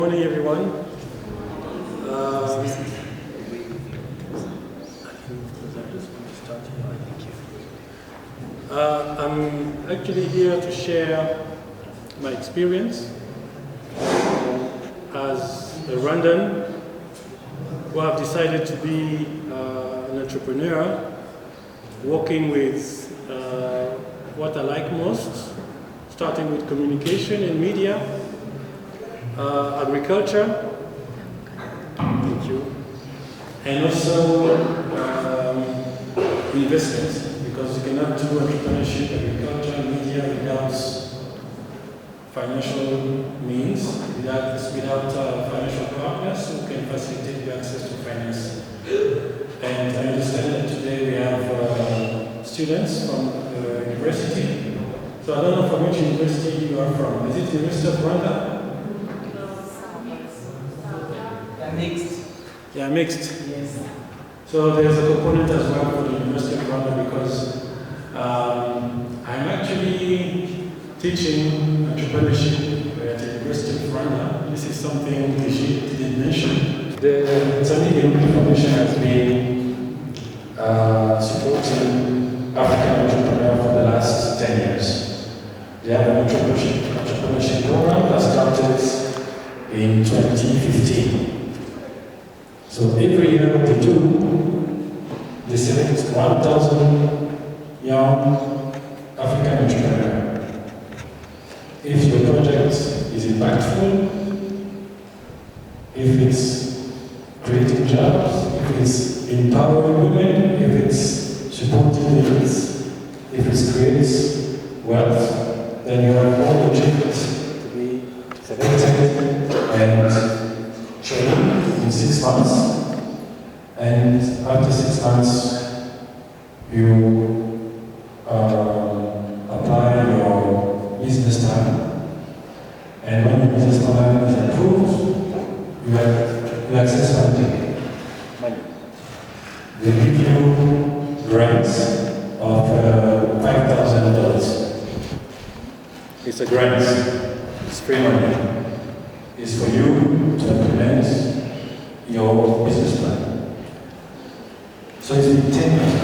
Good morning, everyone. I'm actually here to share my experience as a Rwandan who have decided to be an entrepreneur, working with what I like most, starting with communication and media, agriculture, thank you, and also investments, because you cannot do entrepreneurship, agriculture, media without financial means, without financial partners who can facilitate the access to finance. And I understand that today we have students from university. So I don't know from which university you are from. Is it University of Rwanda? Mixed. Yeah, mixed. Yes. So there's a component as well for the University of Rwanda, because I'm actually teaching entrepreneurship at the University of Rwanda. This is something Nkindi didn't mention. The Nkindi Foundation has been supporting African entrepreneurs for the last 10 years. They have an entrepreneurship program that started in 2015. So every year what they do, they select 1,000 young African entrepreneurs. If your project is impactful, if it's creating jobs, if it's empowering women, if it's supporting the youth, if it creates wealth, then you are more legitimate to be selected and trained in 6 months. And after 6 months, you apply your business plan. And when your business plan is approved, you access funding. They give you grants of $5,000. It's a grant. It's free money. It's for you to implement your business plan. So it's been 10 years.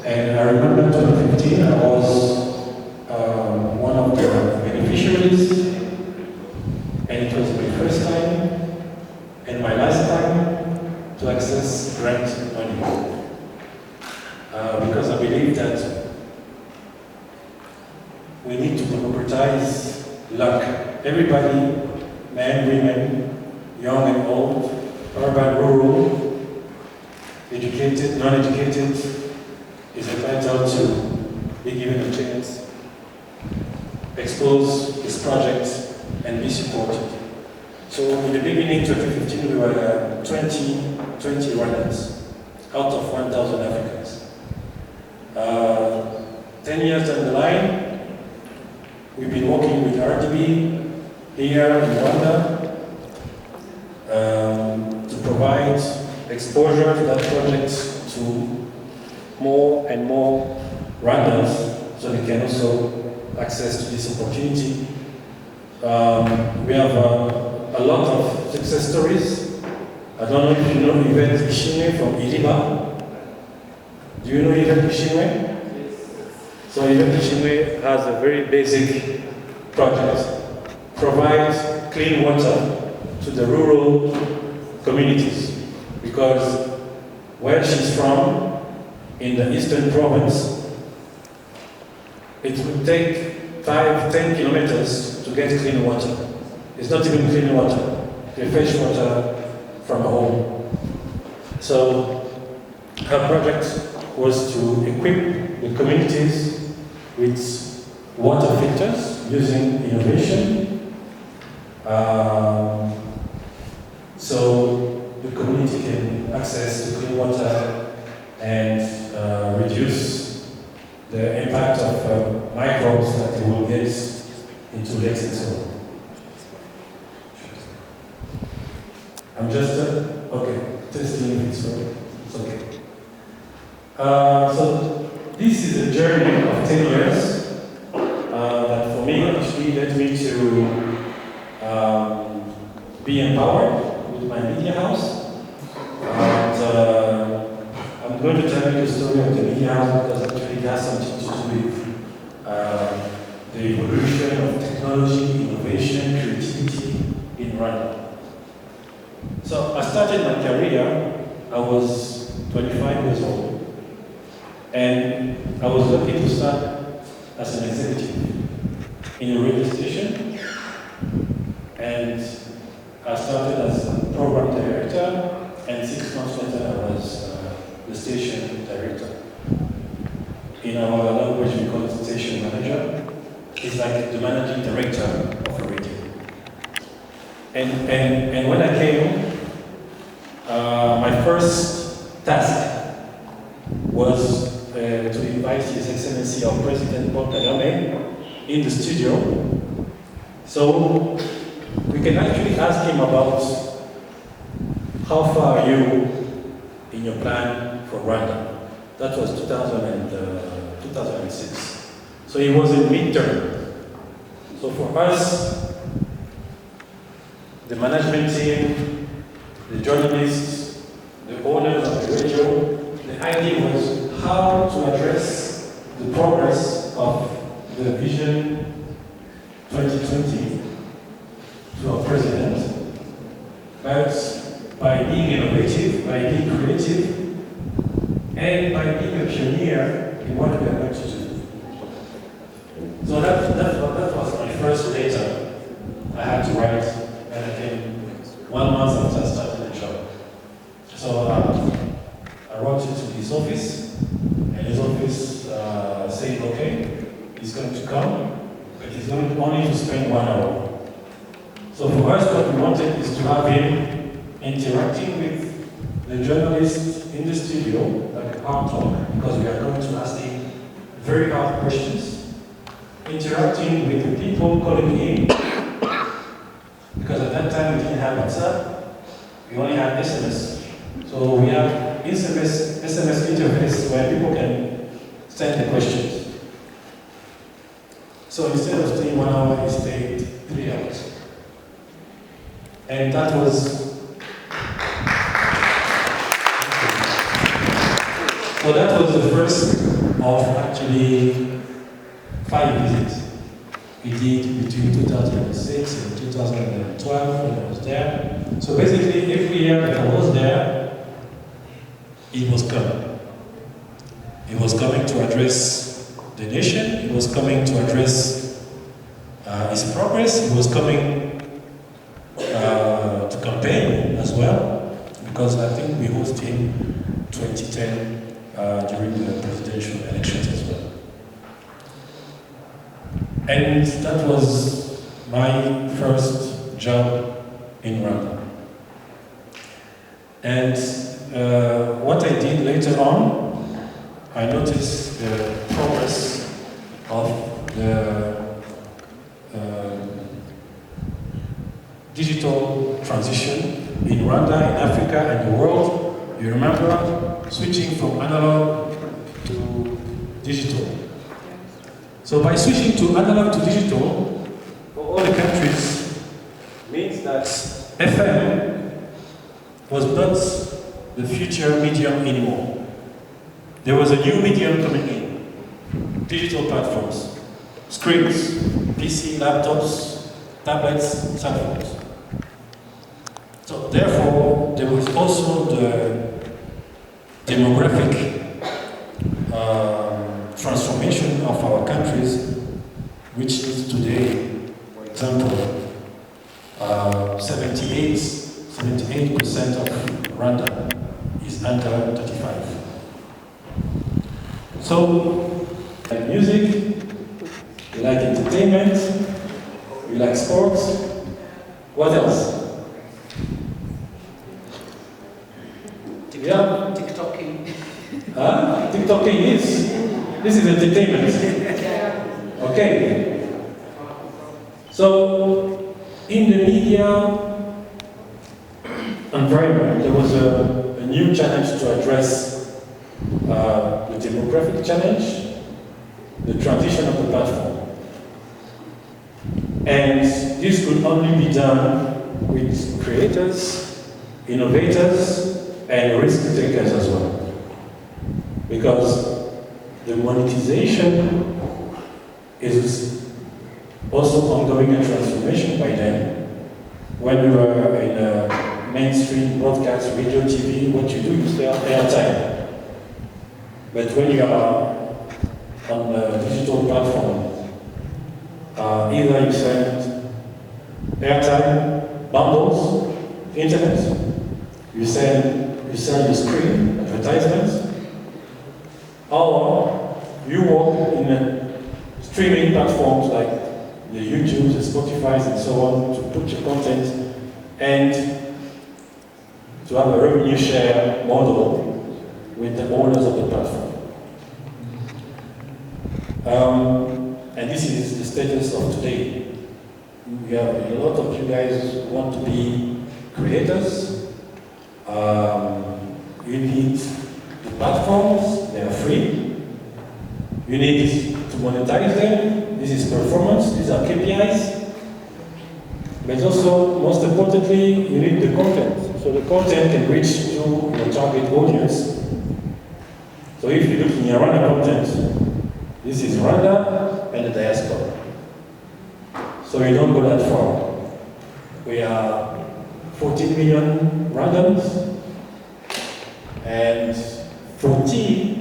And I remember in 2015, I was one of the beneficiaries, and it was my first time and my last time to access grant money. Because I believe that we need to democratize luck. Everybody, men, women, young and old, urban, rural, educated, non-educated, is entitled to be given a chance, expose his project, and be supported. So in the beginning, 2015, we were 20 runners out of 1,000 Africans. 10 years down the line, we've been working with RDB here in Rwanda to provide exposure to that project to more and more Rwandans, so they can also access to this opportunity. We have a lot of success stories. I don't know if you know Yvette Ishimwe from Iriba. Do you know Yvette Ishimwe? So Yvette Ishimwe has a very basic project, provide clean water to the rural communities, because where she's from, in the eastern province, it would take 5-10 kilometers to get clean water. It's not even clean water, the fresh water from a home. So her project was to equip the communities with water filters using innovation. So the community can access to clean water and reduce the impact of microbes that they will get into lakes and so on. I'm just, okay, testing it, so it's okay. So this is a journey of 10 years that for me actually led me to be empowered with my media house. And I'm going to tell you the story of the media house because actually it has something to do with the evolution of technology, innovation, creativity in Rwanda. So I started my career, I was 25 years old, and I was lucky to start as an executive in a radio station, and I started as a program director, and 6 months later I was the station director. In our language we call it station manager. It's like the managing director of a radio. And when I came, my first task was to invite His Excellency our President Paul Kagame in the studio. So we can actually ask him about how far are you in your plan for Rwanda. That was 2006. So it was in midterm. So for us, the management team, the journalists, the owners of the radio, the idea was how to address the progress of the Vision 2020 to our president, but by being innovative, by being creative, and by being a pioneer in what we are going to do. So that was my first letter I had to write when I came 1 month after I started the job. So I wrote it to his office, and his office said, okay, he's going to come, but he's going only to spend 1 hour. So for us, what we wanted is to have him interacting with the journalists in the studio, like a hard talk, because we are going to ask him very hard questions, interacting with the people calling him, because at that time we didn't have WhatsApp, we only had SMS. So we have SMS interface where people can send the questions. So instead of staying 1 hour, he stayed 3 hours. And that was so that was the first of actually 5 visits we did between 2006 and 2012 when I was there. So basically every year that I was there, it was coming. It was coming to address the nation, it was coming to address its progress, it was coming to campaign as well, because I think we hosted him 2010 during the presidential elections as well. And that was my first job in Rwanda. And what I did later on, I noticed the progress of the digital transition in Rwanda, in Africa, and the world. You remember switching from analog to digital. So by switching to analog to digital, for all the countries, means that FM was not the future medium anymore. There was a new medium coming in. Digital platforms, screens, PC, laptops, tablets, cell phones. So therefore, there was also the demographic transformation of our countries, which is today, for example, 78% of Rwanda is under 35. So, you like music, you like entertainment, you like sports, what else? Yeah. TikToking. TikToking is. This is entertainment. Okay. So, in the media environment, there was a new challenge to address the demographic challenge, the transition of the platform. And this could only be done with creators, innovators, and risk takers as well. Because the monetization is also undergoing a transformation by then. When you are in a mainstream broadcast, radio, TV, what you do is sell airtime. But when you are on a digital platform, either you send airtime, bundles, internet, you sell your screen, advertisements, or you work in a streaming platforms like the YouTube, the Spotify, and so on, to put your content and to have a revenue share model with the owners of the platform. And this is the status of today. We have a lot of you guys want to be creators. You need the platforms, they are free. You need to monetize them. This is performance, these are KPIs. But also, most importantly, you need the content. So the content can reach to your target audience. So if you're looking at Rwanda content, this is Rwanda and the diaspora. So you don't go that far. We are 14 million Rwandans and 40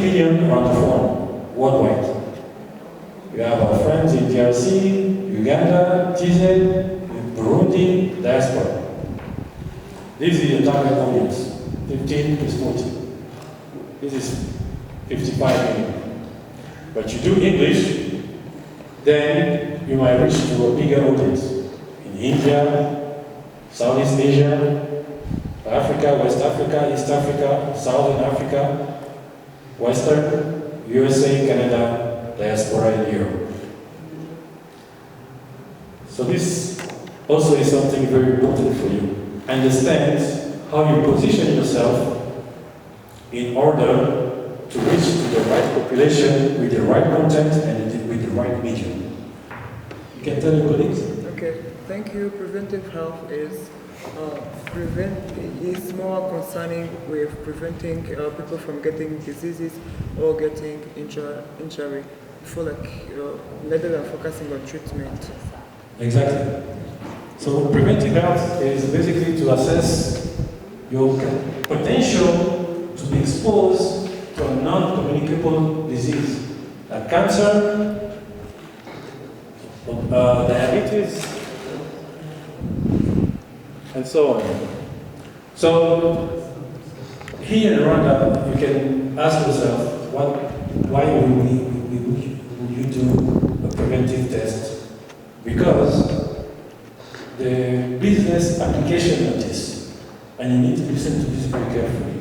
million Rwandophones worldwide. We have our friends in DRC, Uganda, TZ, Burundi, diaspora. This is the target audience, 15 plus 40. This is 55 million. But you do English, then you might reach to a bigger audience. In India, Southeast Asia, Africa, West Africa, East Africa, Southern Africa, Western, USA, Canada, diaspora, and Europe. So this also is something very important for you. Understand how you position yourself in order to reach to the right population with the right content and with the right medium. You can tell your colleagues. Okay, thank you. Preventive health is more concerning with preventing people from getting diseases or getting injury before, rather than focusing on treatment. Exactly. So preventive health is basically to assess your potential to be exposed to a non-communicable disease like cancer, diabetes, and so on. So here in Rwanda, you can ask yourself, why would you do a preventive test? Because the business application of this, and you need to listen to this very carefully.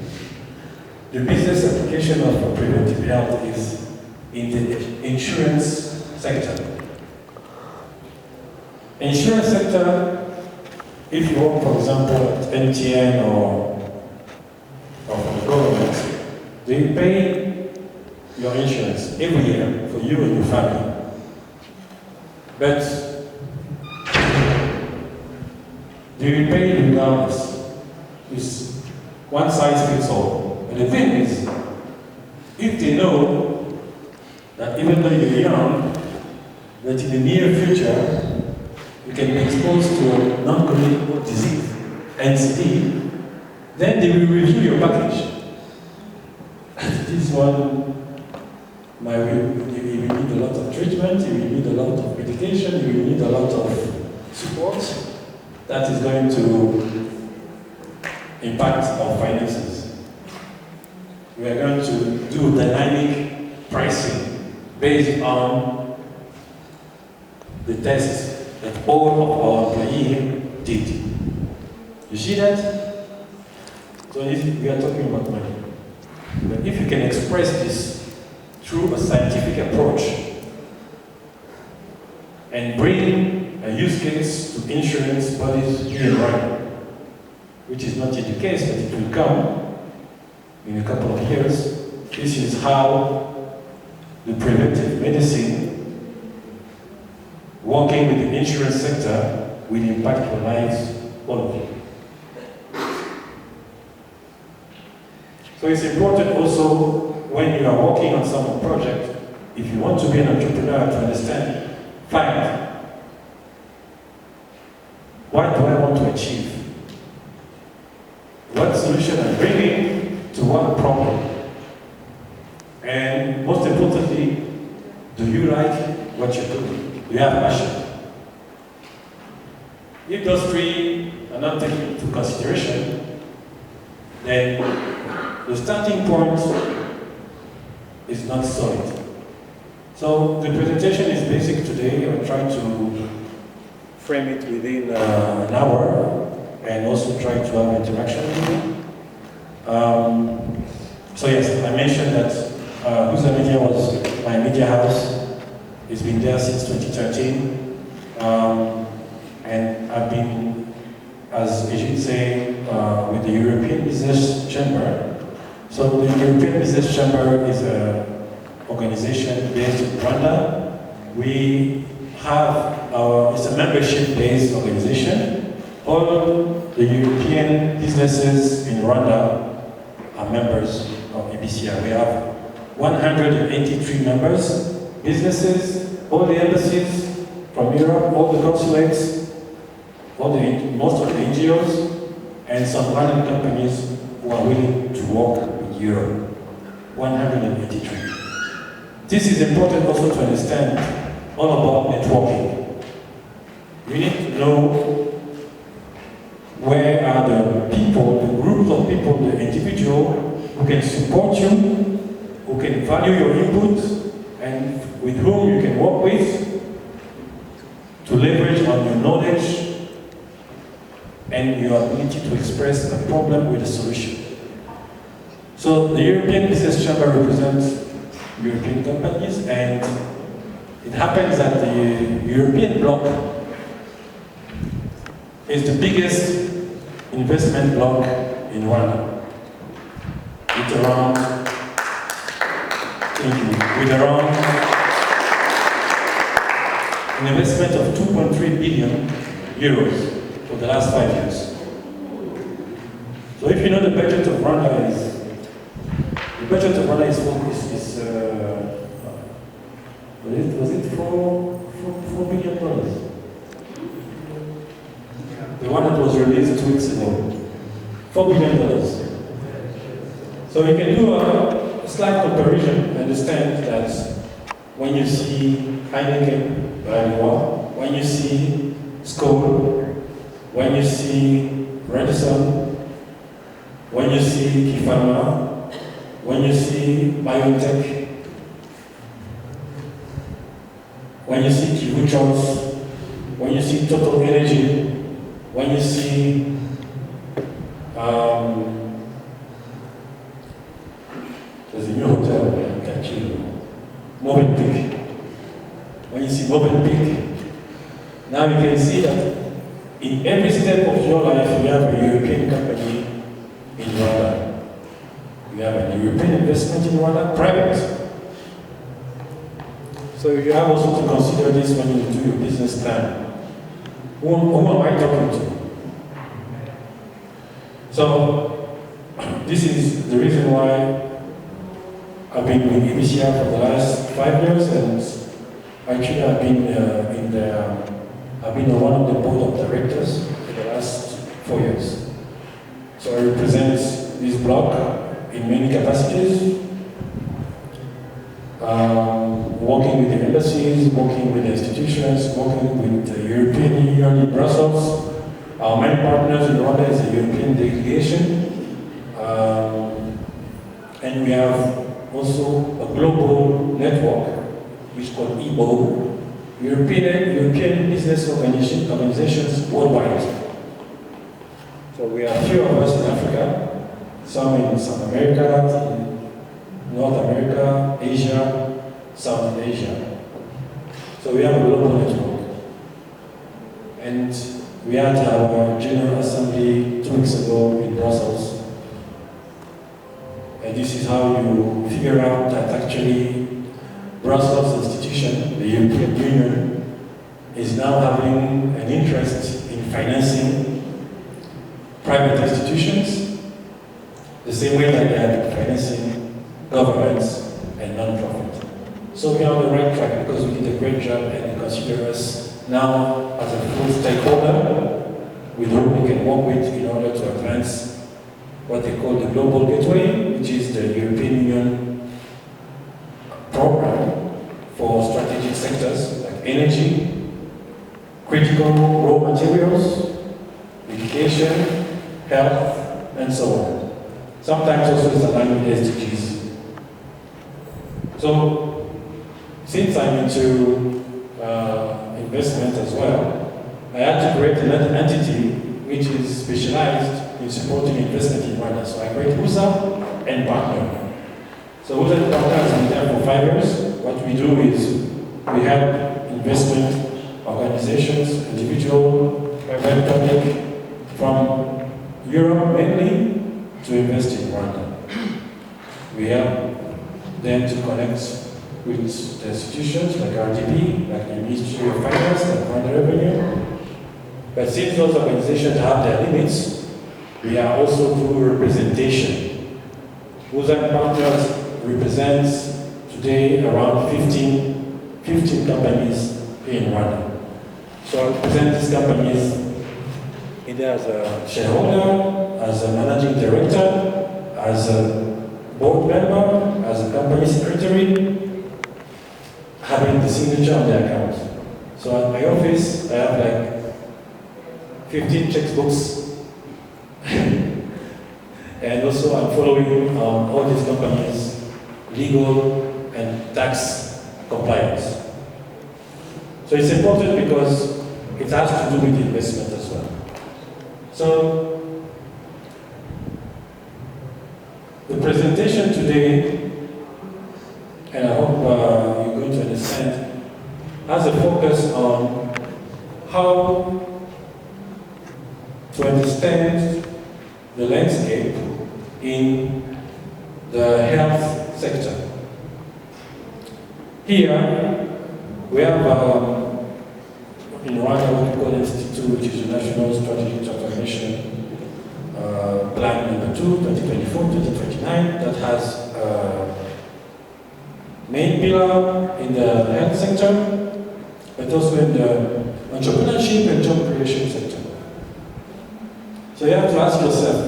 The business application of preventive health is in the insurance sector. Insurance sector, if you work, for example, at MTN or for the government, they pay your insurance every year for you and your family. But they will pay you regardless. It's one size fits all. And the thing is, if they know that even though you're young, that in the near future, you can be exposed to a non-communicable disease, NCD, then they will review your package. This one, you will need a lot of treatment, you will need a lot of medication, you will need a lot of support. That is going to impact our finances. We are going to do dynamic pricing based on the tests that all of our employees did. You see that? So we are talking about money. But if you can express this through a scientific approach and bring a use case to insurance bodies here in Rwanda, which is not yet the case, but it will come in a couple of years. This is how the preventive medicine working with the insurance sector will impact your lives, all of you. So it's important also when you are working on some project, if you want to be an entrepreneur, to understand, find, what do I want to achieve? What solution I'm bringing to what problem? And most importantly, do you like what you're doing? Do you have passion? If those three are not taken into consideration, then the starting point is not solid. So the presentation is basic today. I'll try to frame it within an hour and also try to have interaction with you. So yes, I mentioned that HOOZA Media was my media house. It's been there since 2013. And I've been, as Egid say, with the European Business Chamber. So the European Business Chamber is an organization based in Rwanda. We have it's a membership-based organization. All the European businesses in Rwanda are members of EBCR. We have 183 members, businesses, all the embassies from Europe, all the consulates, most of the NGOs, and some other companies who are willing to work with Europe. 183. This is important also to understand all about networking. You need to know where are the people, the groups of people, the individual who can support you, who can value your input, and with whom you can work with to leverage on your knowledge and your ability to express a problem with a solution. So the European Business Chamber represents European companies, and it happens that the European bloc is the biggest investment bloc in Rwanda. With around an investment of 2.3 billion euros for the last 5 years. So if you know the budget of Rwanda is, was it $4 billion? The one that was released 2 weeks ago, $4 billion. So you can do a slight comparison and understand that when you see Heineken, when you see Skoll, when you see Radisson, when you see Kifama, when you see Biotech, when you see Kivu Charles, when you see Total Energy, when you see there's a new hotel in Nkindi, Movenpick. When you see Movenpick, now you can see that in every step of your life you have a European company in Rwanda. You have an European investment in Rwanda, private. So you have also to consider this when you do your business plan. Who am I talking to? So this is the reason why I've been with EBCR for the last 5 years, and actually I've been one of the board of directors for the last 4 years. So I represent this block in many capacities, working with the embassies, working with the institutions, working with the European Union in Brussels. Our main partners in Rwanda is the European delegation, and we have also a global network, which is called EBO, European Business Organizations Worldwide. So we have a few of us in Africa, some in South America, in North America, Asia, South Asia. So we have a global network. And we had our General Assembly 2 weeks ago in Brussels. And this is how you figure out that actually Brussels institution, the European Union, is now having an interest in financing private institutions, the same way that they have been financing governments and non-profit. So we are on the right track because we did a great job and they consider us now as a full stakeholder with whom we can work with in order to advance what they call the Global Gateway, which is the European Union program for strategic sectors like energy, critical raw materials, education, health, and so on. Sometimes also it's aligned with SDGs. So, since I'm into investment as well, I had to create another entity which is specialized in supporting investment in Rwanda. So I create HOOZA and Partner. So HOOZA and Partner has been there for 5 years. What we do is we help investment organizations, individual, private, public, from Europe mainly to invest in Rwanda. We help them to connect with the institutions like RDB, like the Ministry of Finance, like Rwanda Revenue. But since those organizations have their limits, we are also through representation. HOOZA Partners represents today around 15 companies here in Rwanda. So I represent these companies either as a shareholder, as a managing director, as a board member, as a company secretary, having the signature on the account. So at my office, I have like 15 checkbooks. And also I'm following all these companies' legal and tax compliance. So it's important because it has to do with investment as well. So the presentation today, and I hope you're going to understand, has a focus on how to understand the landscape in the health sector. Here, we have in Rwanda what we call Institute, which is the National Strategic Transformation Plan number 2, 2024-2029, that has main pillar in the health sector, but also in the entrepreneurship and job creation sector. So you have to ask yourself,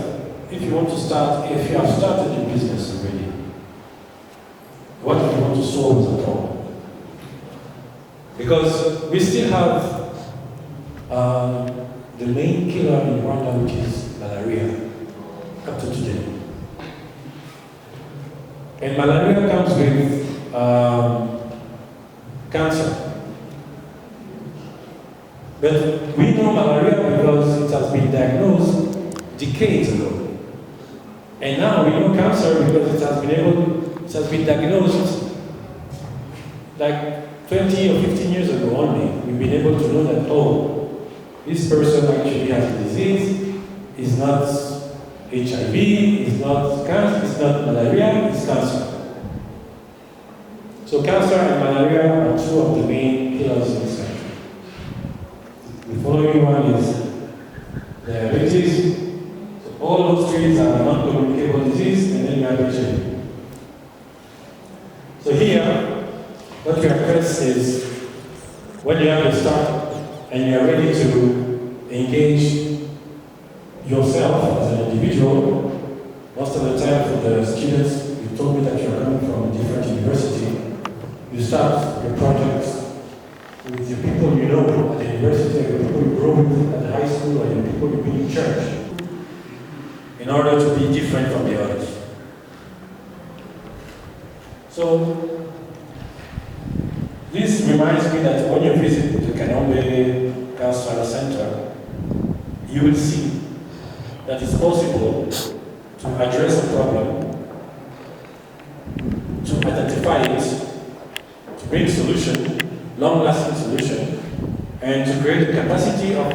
if you want to start, if you have started your business already, what do you want to solve as a problem? Because we still have the main killer in Rwanda, which is malaria, up to today. And malaria comes with cancer. But we know malaria because it has been diagnosed decades ago. And now we know cancer because it has been diagnosed like 20 or 15 years ago only. We've been able to know that, oh, this person actually has a disease, it's not HIV, it's not cancer, it's not malaria, it's cancer. So cancer and malaria are two of the main killers in this country. The following one is diabetes. So all those three are non-communicable disease, and then you have HIV. So here, what you address is when you have a startup and you are ready to engage yourself as an individual. Most of the time for the students, you told me that you're coming from a different university. You start your projects with the people you know at the university, or the people you grow with at the high school, or the people you meet in church, in order to be different from the others. So, this reminds me that when you visit the Kanombe Cancer Center, you will see that it's possible to address a problem, to identify it, to bring solution, long-lasting solution, and to create the capacity of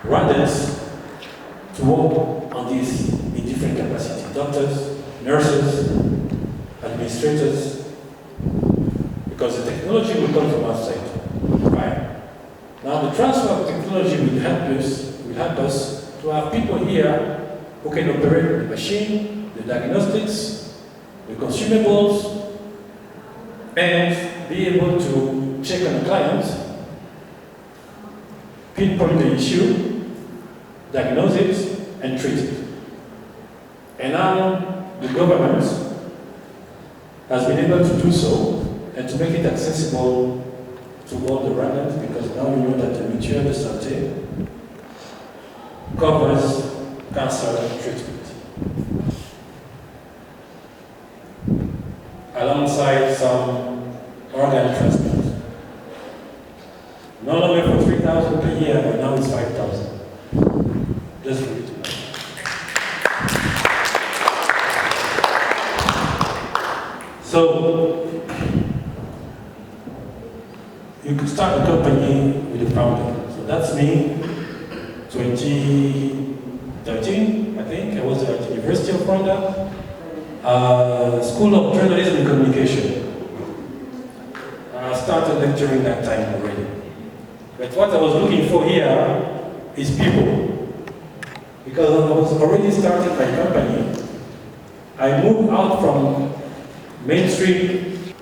Rwandans to work on this in different capacity. Doctors, nurses, administrators, because the technology will come from outside. Right? Now the transfer of technology will help us to have people here who can operate the machine, the diagnostics, the consumables, and be able to check on the client, pinpoint the issue, diagnose it, and treat it. And now the government has been able to do so and to make it accessible to all the randoms, because now we know that the Mutuelle de Santé covers cancer treatment alongside some organ transplant. No longer for 3,000 per year, but now it's 5,000. Just for it. So, you could start a company with a founder. So that's me, 2013, I think. I was at the University of Rwanda, School of Journalism and Communication. I started lecturing that time already. But what I was looking for here is people. Because I was already starting my company, I moved out from mainstream.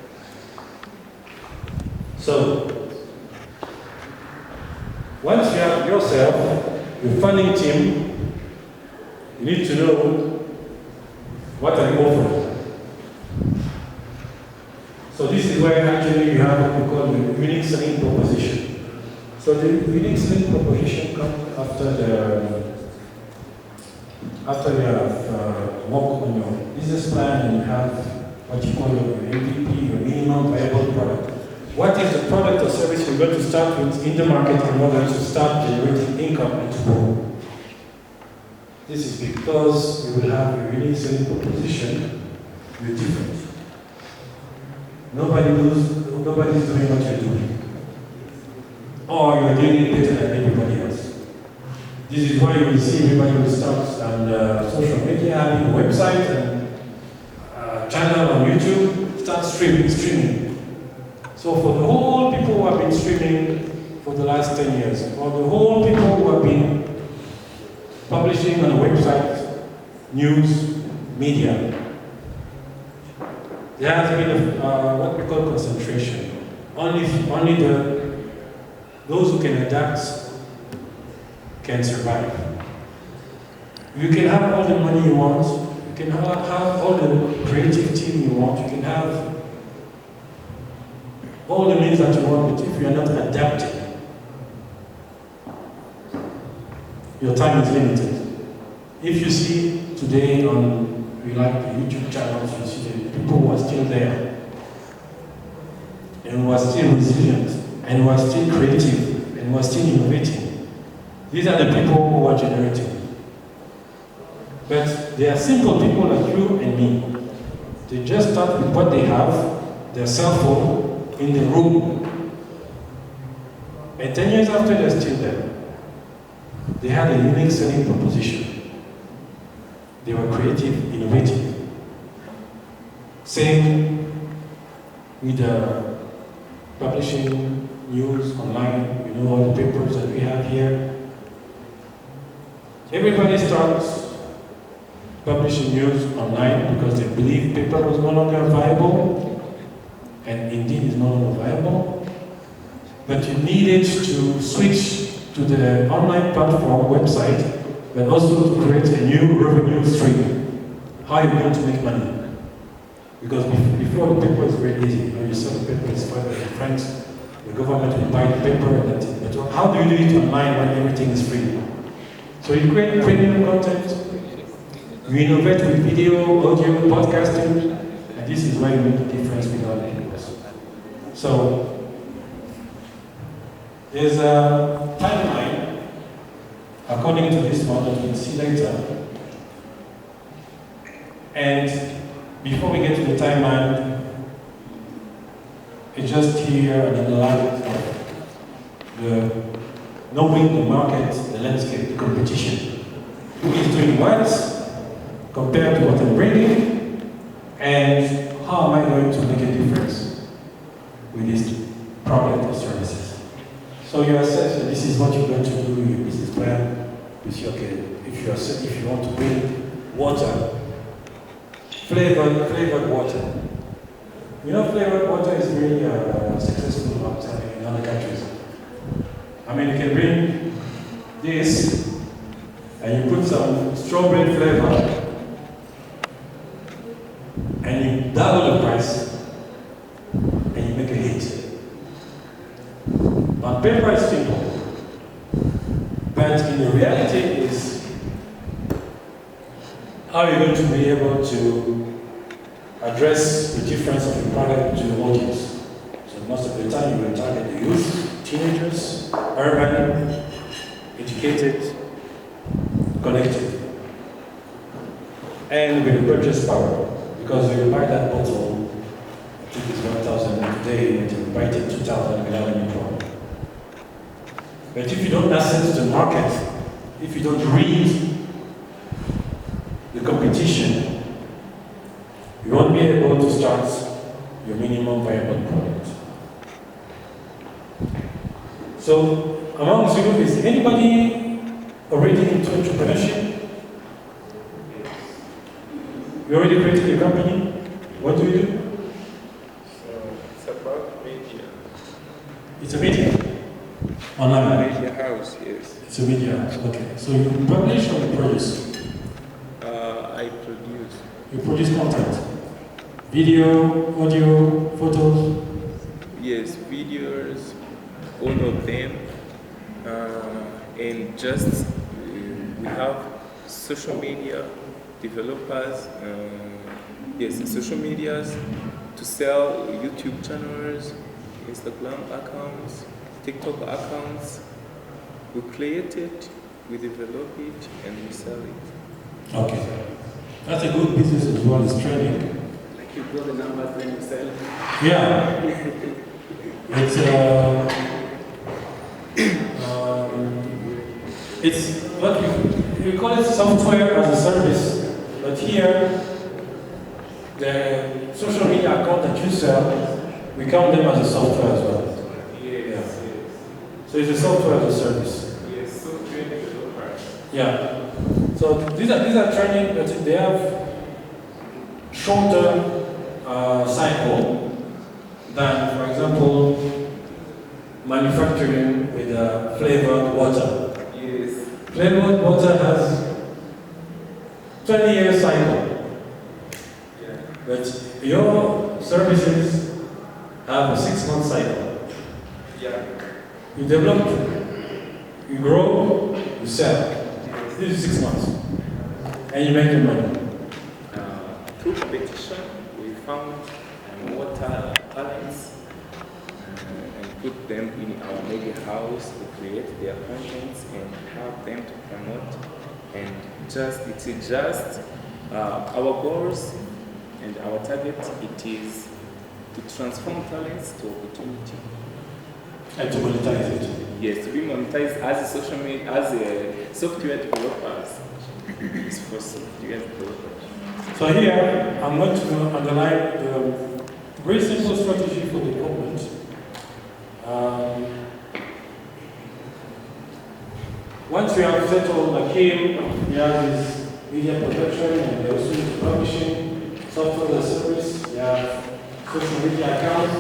So, once you have yourself, your funding team, you need to know what are you offering. So this is where actually you have what we call the unique selling proposition. So the unique selling proposition comes after you have worked on your business plan and you have what you call your MVP, your minimum viable product. What is the product or service you're going to start with in the market in order to start generating income and to grow? This is because you will have a unique selling proposition. You're different. Nobody's doing what you're doing. Or you're doing it better than everybody else. This is why you will see everybody will start on social media, having a website and channel on YouTube, start streaming. So for the whole people who have been streaming for the last 10 years, or the whole people who have been publishing on a website, news, media, there has been what we call concentration. Only those who can adapt can survive. You can have all the money you want, you can have all the creative team you want, you can have all the means that you want, but if you are not adapting, your time is limited. If you see today on, we like the YouTube channels, you see the people who are still there, and who are still resilient, and who are still creative, and who are still innovating. These are the people who are generating. But they are simple people like you and me. They just start with what they have, their cell phone, in the room. And 10 years after, they're still there. They had a unique selling proposition. They were creative, innovative. Same with publishing news online. You know all the papers that we have here. Everybody starts publishing news online because they believe paper was no longer viable, and indeed is no longer viable. But you needed to switch to the online platform website, but also to create a new revenue stream. How are you going to make money? Because before the paper is very easy. You sell the paper, it's for your friends, the government will buy the paper and that's it. But how do you do it online when everything is free? So you create premium content, you innovate with video, audio, podcasting, and this is where you make the difference with other people. So, there's a timeline, according to this one that we'll see later. And before we get to the timeline, it's just here an analysis of knowing the market, the landscape, the competition. Who is doing what compared to what I'm bringing, and how am I going to make a difference with this product or services. So you assess that this is what you're going to do in your business plan. You see, okay, if you want to bring water, flavored water. You know, flavored water is really successful outside in other countries. I mean, you can bring this and you put some strawberry flavor and you double the price and you make a hit. On paper it's simple, but in the reality is how are you going to be able to address the difference of your product to the audience. So most of the time you will target the youth, teenagers, urban, educated, connected, and with the purchase power. Because when you buy that bottle, I think it's 1,000 today, and you buy it at 2,000 without any problem. But if you don't access the market, if you don't read the competition, you won't be able to start your minimum viable product. So, amongst you, is anybody already into entrepreneurship? You already created your company? What do you do? So it's about media. It's a media? Online? Media house, yes. It's a media house, okay. So you publish or you produce? I produce. You produce content? Video, audio, photos? Yes, videos, all of them. And just we have social media developers, yes, social medias to sell YouTube channels, Instagram accounts, TikTok accounts. We create it, we develop it, and we sell it. Okay. That's a good business as well as training. Like you grow the numbers, then you sell. Yeah. It's what we call it software as a service, but here the social media account that you sell, we count them as a software as well. Yes, So it's a software as a service. yes, software developers. Yeah. So these are training, but they have shorter cycle than, for example, manufacturing with flavored water. Yes. Flavored water has 20-year cycle, Yeah. but your services have a 6-month cycle. Yeah. You develop, you grow, you sell. This is 6 months, and you make your money. Through competition, we found more talents and put them in our media house to create their contents and help them to promote. And it's just our goals and our target. It is to transform talents to opportunity. And to monetize it. Yes, to be monetized as a social media, as a software developers. It's for software developers. So here, I'm going to underline the very simple strategy for development. Once we have settled the Kim, we have this media production and we also do publishing, software as a service, we have social media accounts.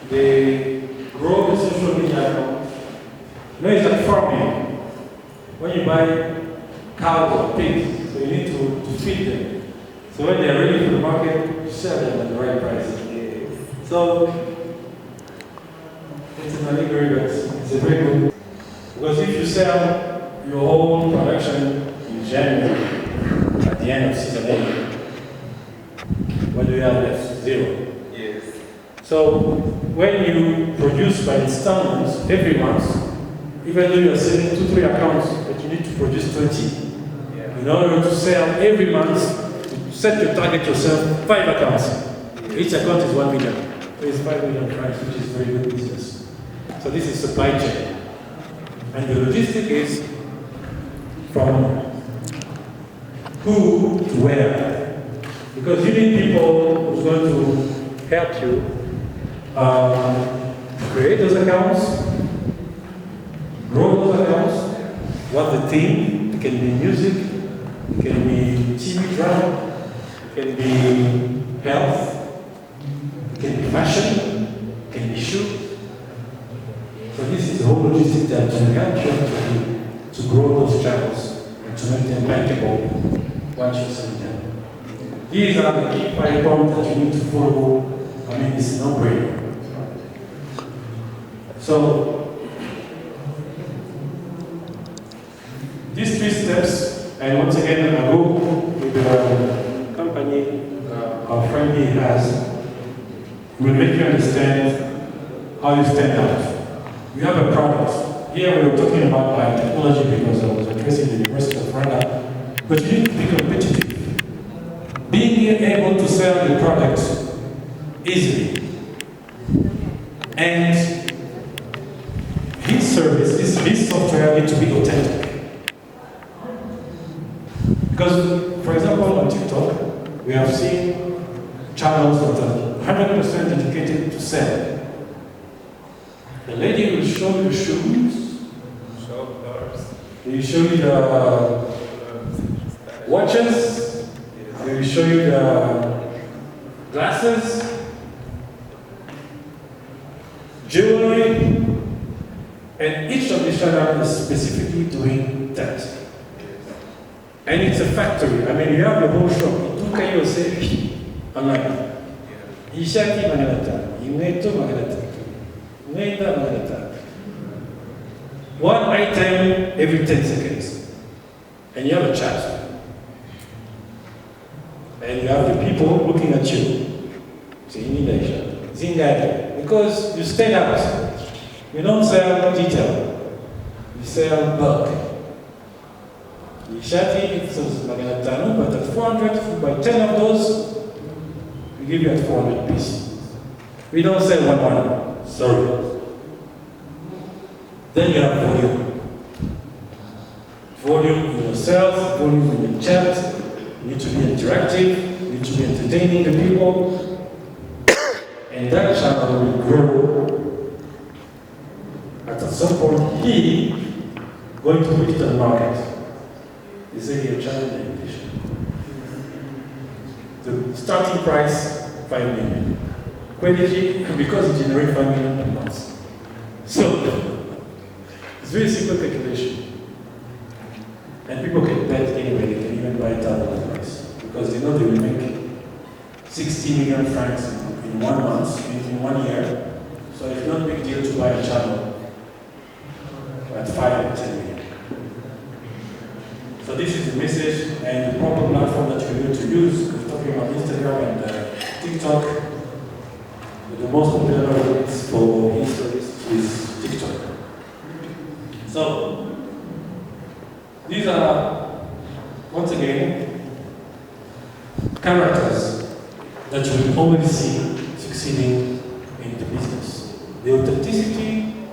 They grow the social media account. You know, it's like farming. When you buy cows or pigs, so you need to feed them. So when they're ready for the market, you sell them at the right price. So it's an allegory, but it's a very good. Because if you sell your whole production in January, at the end of season 8, what do you have left? 0. Yes. So when you produce by installments every month, even though you are selling 2-3 accounts, but you need to produce 20. Yeah. In order to sell every month, you set your target yourself 5 accounts. Each account is 1 million. So it's 5 million price, which is very good business. So this is supply chain. And the logistic is from who to where. Because you need people who's going to help you create those accounts, grow those accounts, what the theme, it can be music, it can be TV drama, it can be health, it can be fashion, it can be shoe. So this is the whole logistic that can help you to grow those channels and to make them bankable once you sell them. These are the key 5 points that you need to follow. I mean, it's no brainer. So, these 3 steps, and once again, I go with the company our friend here has, will make you understand how you stand out. You have a product. Here we were talking about biotechnology because I was addressing the University of Rwanda, but you need to be competitive. Being able to sell your product easily. And this service, this software needs to be authentic. Because, for example, on TikTok, we have seen channels that are 100% dedicated to sell. The lady will show you shoes, they will show you the watches, they will show you the glasses, jewelry, and each of these channels is specifically doing that. And it's a factory. I mean, you have your whole shop. Itu kayo say online. Ishaki magalata, ineto magalata, ineta magalata. One item every 10 seconds. And you have a chat. And you have the people looking at you. Because you stand out. You don't sell detail. You sell bulk. Ishati, it says Maganatano, but at 400, if you buy 10 of those, we give you at 400 pieces. We don't sell one. Sorry. Then you have volume. Volume in your sales, volume in your chat. You need to be interactive, you need to be entertaining the people. And that channel will grow. At some point, he going to put it on the market. They say your channel in English. The starting price, 5 million. Quality, because it generates 5 million per month. So, it's very simple calculation. And people can bet anyway, they can even buy it out of the price. Because they know they will make 60 million francs in 1 month, in 1 year. So it's not a big deal to buy a channel at 5 or 10 million. So this is the message and the proper platform that you're going to use. We're talking about Instagram and TikTok. The most popular ones for his service is TikTok. So these are, once again, characters that you will always see succeeding in the business. The authenticity,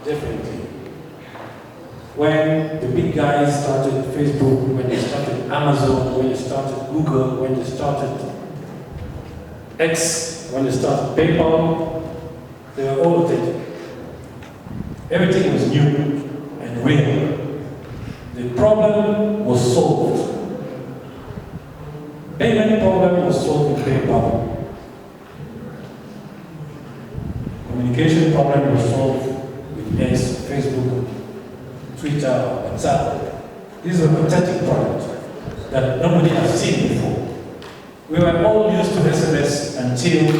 definitely. When the big guys started Facebook, when they started Amazon, when they started Google, when they started X, when they started PayPal, they were all authentic. Everything was new and real. The problem was solved. Payment problem was solved in PayPal. Communication problem was solved with X, Facebook, Twitter, WhatsApp. These are authentic products that nobody has seen before. We were all used to SMS until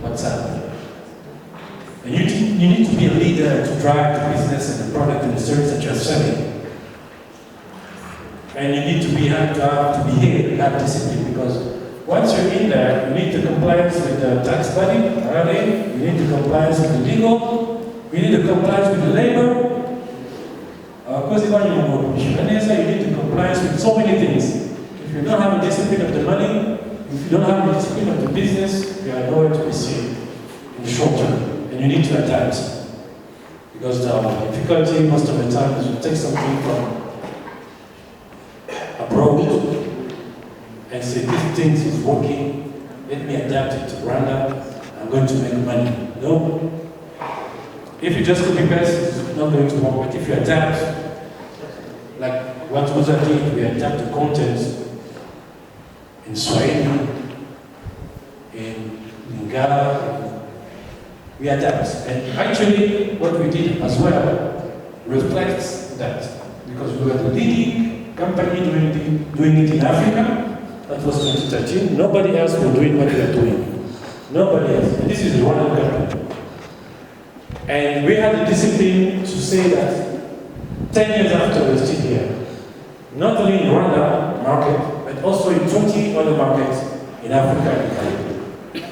WhatsApp. And you need to be a leader to drive the business and the product and the service that you're selling. And you need to behave, have discipline, because once you're in there, you need the compliance with the tax body, you need the compliance with the legal, you need the compliance with the labor. You need the compliance with so many things. If you don't have a discipline of the money, if you don't have a discipline of the business, you are nowhere to be seen in the short term. And you need to adapt. Because the difficulty most of the time is you take something from abroad and say, this thing is working, let me adapt it to Rwanda, I'm going to make money. No. If you just copy paste, it's not going to work. But if you adapt, like what HOOZA did, we adapt the content in Swahili, in Lingala, we adapt. And actually, what we did as well reflects that. Because we were the leading company doing it in Africa. That was 2013. Nobody else was doing what we are doing. Nobody else. And this is the Rwandan company. And we had the discipline to say that 10 years after we're still here, not only in Rwanda market, but also in 20 other markets in Africa and Caribbean.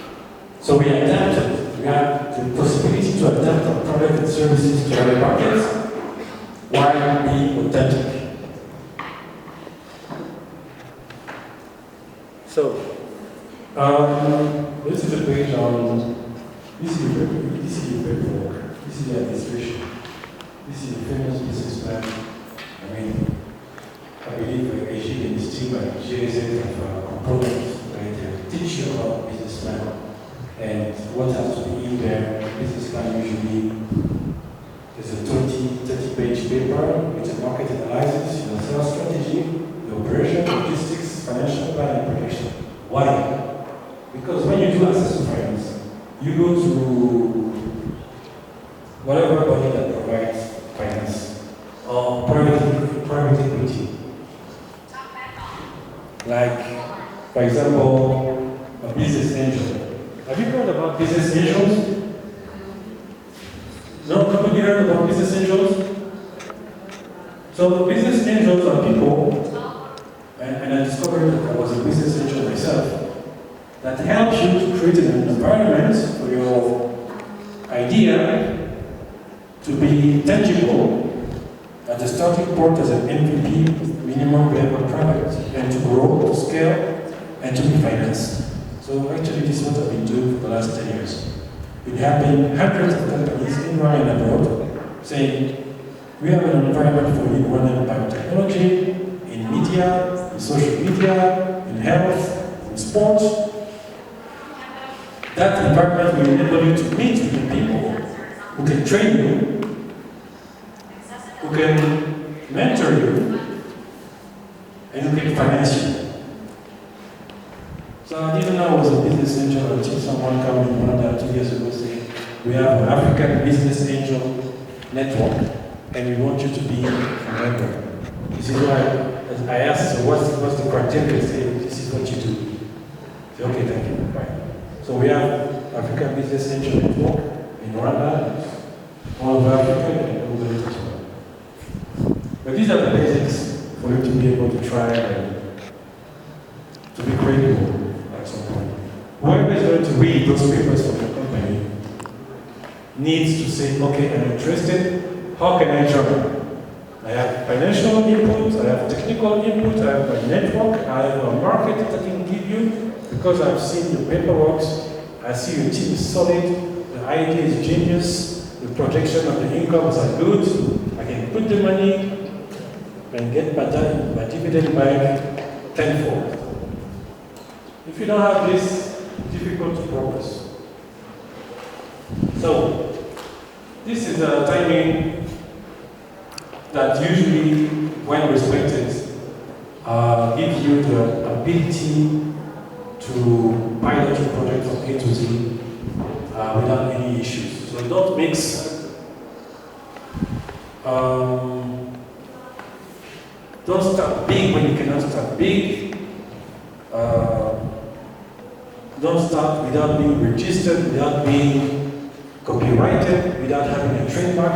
So we adapted. We have the possibility to adapt our product and services to other markets while being authentic. So, this is a page on, this is the paperwork, this is the administration, this is the famous business plan. I mean, I believe Ajit and his team at GSA have components where they teach you about business plan and what has to be in there. Business plan usually is a 30-page paper with a market analysis, your sales strategy, the operation, logistics, financial plan, and projection. Why? Because when you do access to finance, you go to whatever body that provides finance or private equity. Like, for example, a business angel. Have you heard about business angels? No, nobody heard about business angels? So business angels are people, and I discovered that I was a business angel myself, that help you to create an environment for your idea to be tangible at the starting point as an MVP, minimum viable product, and to grow, to scale, and to be financed. So actually this is what I've been doing for the last 10 years. Been helping hundreds of companies in Rwanda and abroad, saying, we have an environment for you in biotechnology, in media, in social media, in health, in sports. That environment will enable you to meet with the people who can train you, who can mentor you, and who can finance you. So I didn't know I was a business angel until someone came in Rwanda 2 years ago saying, we have an African business angel network, and we want you to be a member. This is why I asked, so what's the criteria? They say, this is what you do. I say, okay, thank you, fine. So we have African Business Angel Network in Rwanda, all over Africa, and all over as well. But these are the basics for you to be able to try and to be credible at some point. Whoever is going to read those papers from your company needs to say, okay, I'm interested, how can I join? I have financial input, I have technical input, I have a network, I have a market that I can give you, because I've seen the paperwork, I see your team is solid, the idea is genius, the projection of the incomes are good, I can put the money and get my dividend back tenfold. If you don't have this, it's difficult to progress. So, this is a timing that usually, when respected, gives you the ability to pilot your project from A to Z without any issues. So don't mix, don't start big when you cannot start big. Don't start without being registered, without being copyrighted, without having a trademark.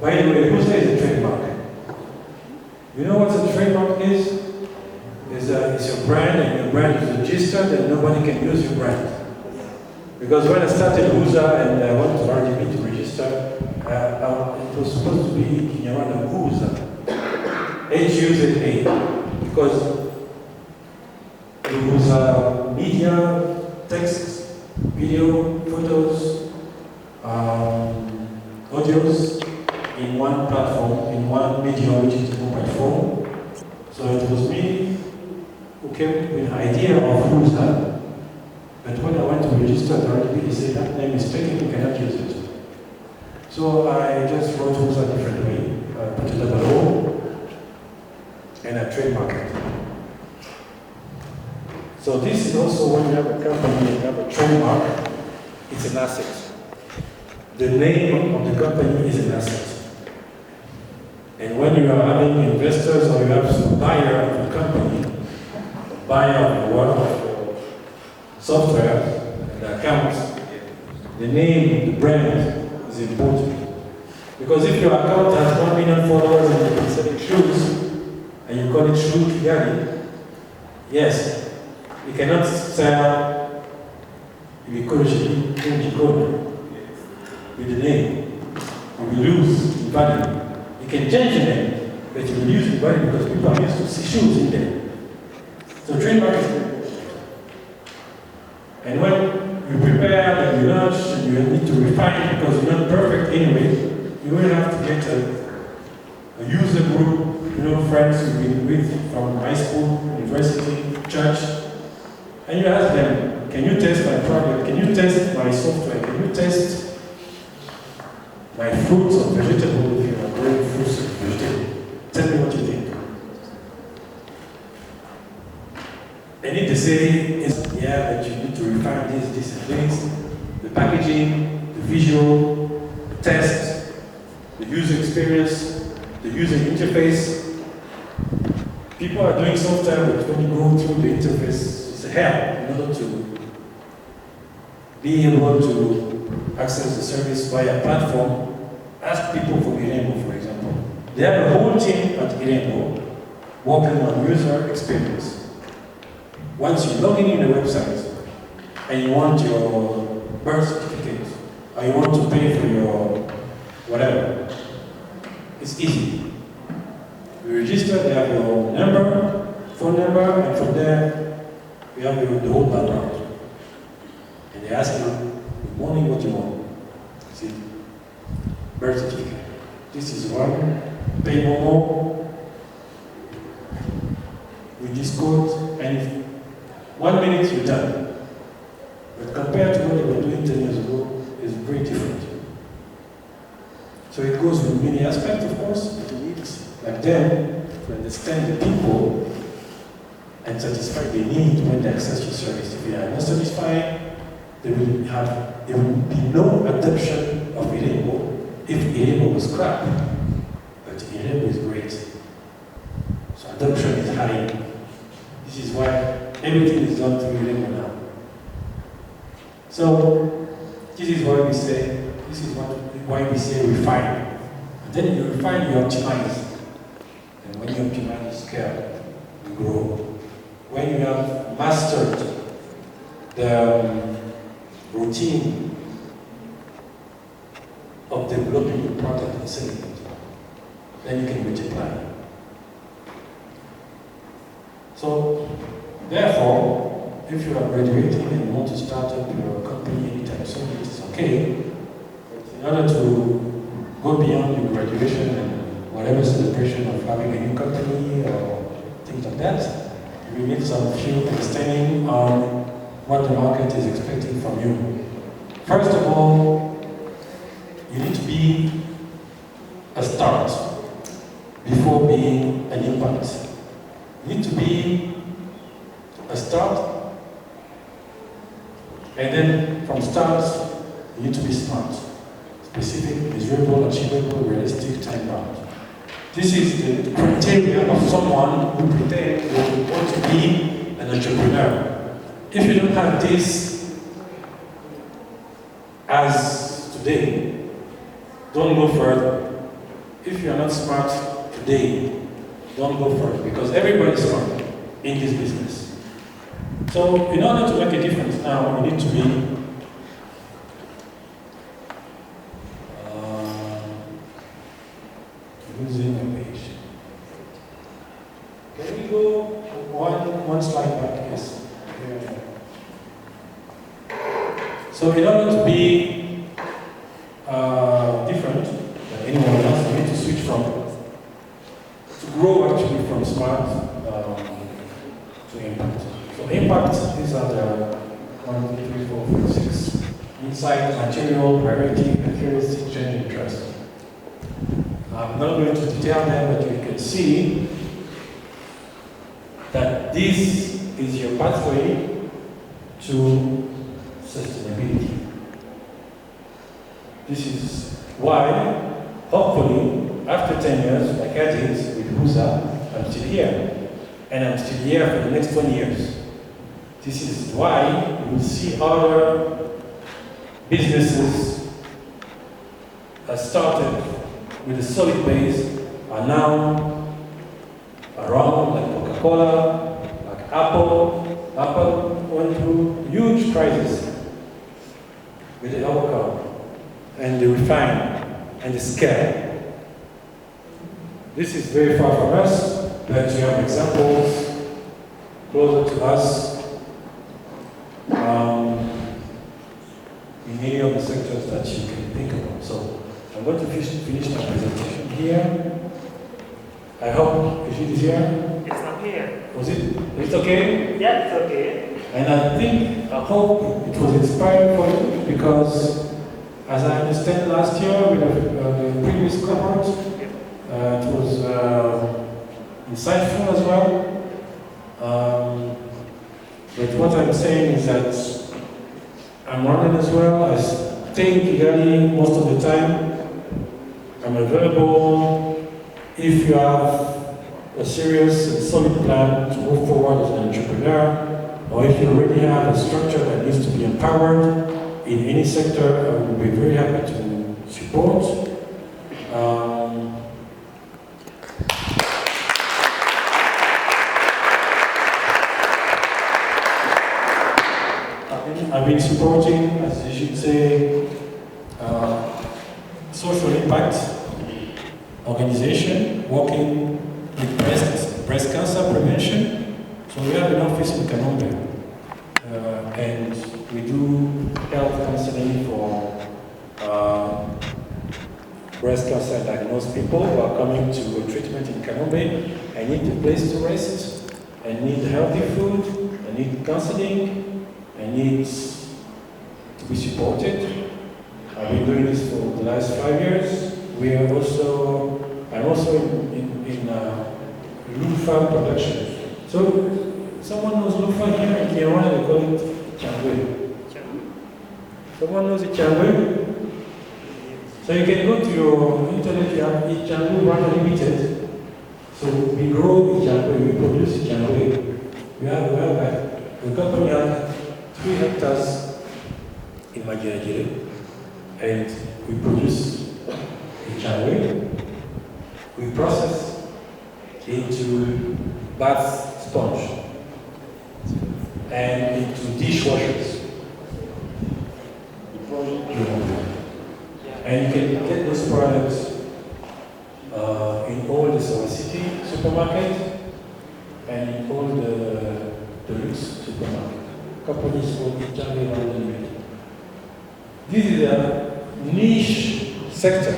By the way, who says a trademark? You know what a trademark is? It's your brand, and your brand is registered, and nobody can use your brand. Because when I started HOOZA and I went to RDB to register, it was supposed to be in Kinyarwanda HOOZA, H-U-Z-A, because it was media, text, video, photos, audios in one platform, in one medium, which is the mobile phone. So it was me who came with the idea of HOOZA. But when I went to register the RDB, they said that name is taken, you cannot use it. So I just wrote HOOZA a different way. I put a double O and I trademark it. So this is also when you have a company and you have a trademark, it's an asset. The name of the company is an asset. And when you are having investors or you have some buyer of the company, buyer of one of your software and accounts, the name, the brand is important. Because if your account has 1 million followers and you've been selling shoes, and you call it Shoe Kigali, yes, you cannot sell Ibikoji with the name. You will lose in value. You can change the name, but you will lose in value because people are used to see shoes in there. So trademark is very important. And when you prepare and you launch and you need to refine because you're not perfect anyway, you will have to get a user group, friends you've been with from high school, university, church, and you ask them, can you test my product? Can you test my software? Can you test my fruits or vegetables if you are growing fruits or vegetables? Tell me what you think. And if they say, yeah, but you need to refine this, and this, the packaging, the visual, the test, the user experience, the user interface. People are doing software, but when you go through the interface, it's a hell in order to be able to access the service via platform. Ask people from Irembo, for example. They have a whole team at Irembo working on user experience. Once you log in the website and you want your birth certificate or you want to pay for your whatever, it's easy. You register, they have your number, phone number, and from there, you have the whole background. And they ask you, good morning, what do you want? See, birth certificate. This is one, pay Momo, with this code, and if 1 minute you're done. But compared to what they were doing 10 years ago, it's very different. So it goes with many aspects, of course, but you need, like them, to understand the people and satisfy the need when they access your service. If they are not satisfied, there will be no adoption of Irembo if Irembo was crap. But Irembo is great. So adoption is high. This is why everything is done through Irembo now. So this is why we say refine. And then you refine, you optimize. And when you optimize, you scale, you grow. When you have mastered the routine of developing your product and selling it, then you can multiply. So, therefore, if you are graduating and you want to start up your company anytime soon, it is okay. But in order to go beyond your graduation and whatever celebration of having a new company or things like that, we need some few understanding on what the market is expecting from you. First of all, you need to be a start before being an impact. You need to be a start, and then from start, you need to be smart. Specific, measurable, achievable, realistic, time-bound. This is the criteria of someone who pretends they want to be an entrepreneur. If you don't have this as today, don't go further. If you are not smart today, don't go further, because everybody is smart in this business. So in order to make a difference now, you need to be losing a page. Can we go one slide back? Yes. So in order to be different than anyone else, you need to switch to grow actually from smart to impact. So impact, these are the 1, 2, 3, 4, 5, 6 insight, material, priority, accuracy, change, and trust. I'm not going to detail them, but you can see that this is your pathway to sustainability. This is why, hopefully, after 10 years, like I did with HOOZA, I'm still here. And I'm still here for the next 20 years. This is why you will see other businesses that started with a solid base are now around, like Coca-Cola, like Apple. Apple went through huge crisis with the avocado and the refine and the scale. This is very far from us, but you have examples closer to us in any of the sectors that you can think about. So I'm going to finish my presentation here. I hope Nkindi is here. It's not here. Was it? Is it okay? Yeah, it's okay. And I hope it was inspiring for you because, as I understand last year with the previous cohort, it was insightful as well. But what I'm saying is that I'm running as well. I stay in Kigali most of the time. I'm available if you have a serious and solid plan to move forward as an entrepreneur, or if you already have a structure that needs to be empowered in any sector, I would be very happy to support. I've been supporting, as you should say, social impact organization working with breast cancer prevention. So we have an office in Kanombe, and we do health counseling for breast cancer diagnosed people who are coming to a treatment in Kanombe and need a place to rest, and need healthy food, and need counseling, and needs to be supported. I've been doing this for the last 5 years. I'm also in Lufa production. So someone knows Lufa here in Kinyarwanda, they call it Changwe. Someone knows it Changwe? So you can go to your internet, you have Changwe Rwanda Limited. So we grow Changwe, we produce Changwe. We have the company has 3 hectares in Majirajire, and we produce Changwe. We process into bath sponge and into dishwashers. And you can get those products in all the Sowa City supermarket and in all the Deluxe supermarket. Companies called Changwe Rwanda Limited. This is a niche sector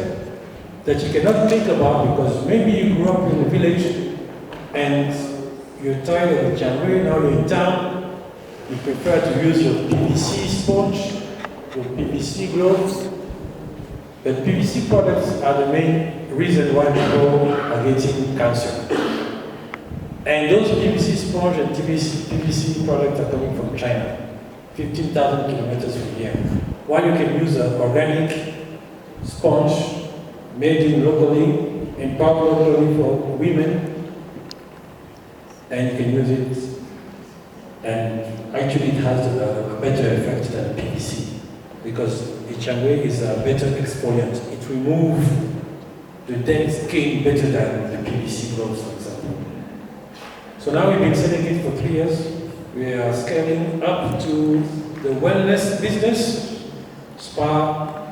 that you cannot think about because maybe you grew up in a village and you're tired of the Changwe, now you're in town, you prefer to use your PVC sponge, your PVC gloves, but PVC products are the main reason why people are getting cancer. And those PVC sponge and PVC products are coming from China, 15,000 kilometers from here. While you can use an organic sponge made in locally, empowered locally for women, and you can use it, and actually it has a better effect than PVC, because the Changwe is a better exfoliant. It removes the dead skin better than the PVC gloves, for example. So now we've been selling it for 3 years. We are scaling up to the wellness business, spa,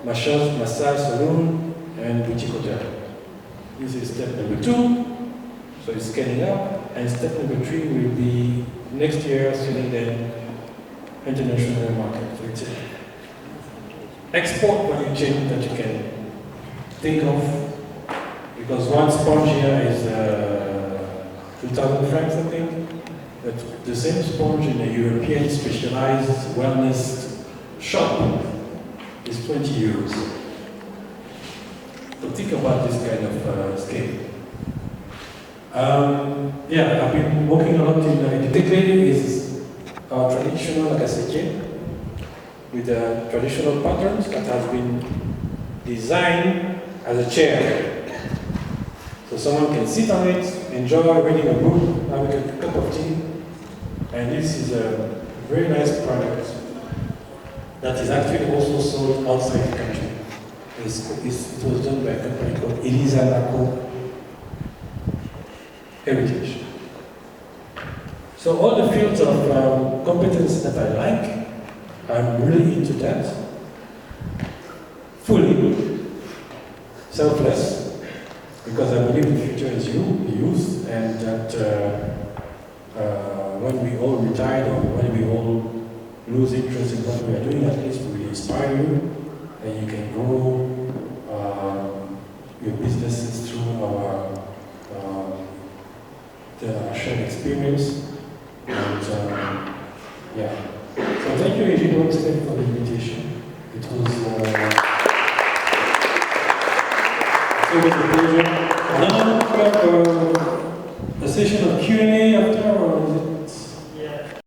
massage salon, and boutique hotel. This is step number 2. So it's scaling up, and step number 3 will be next year selling them international market. So it's an export value chain that you can think of, because one sponge here is 2,000 francs, I think, But the same sponge in a European specialized wellness shop is 20 euros. So think about this kind of scale. Yeah, I've been working a lot in typically is our traditional gasetier with traditional patterns that has been designed as a chair. So someone can sit on it, enjoy reading a book, having a cup of tea, and this is a very nice product that is actually also sold outside the country. It was done by a company called Elisa Laco Heritage. So all the fields of competence that I like, I'm really into that. Fully selfless, because I believe the future is youth, and that when we all retire or when we all lose interest in what we are doing, at least we inspire you, and you can grow your businesses through our shared experience. And yeah. So thank you, Eugene, once again for the invitation.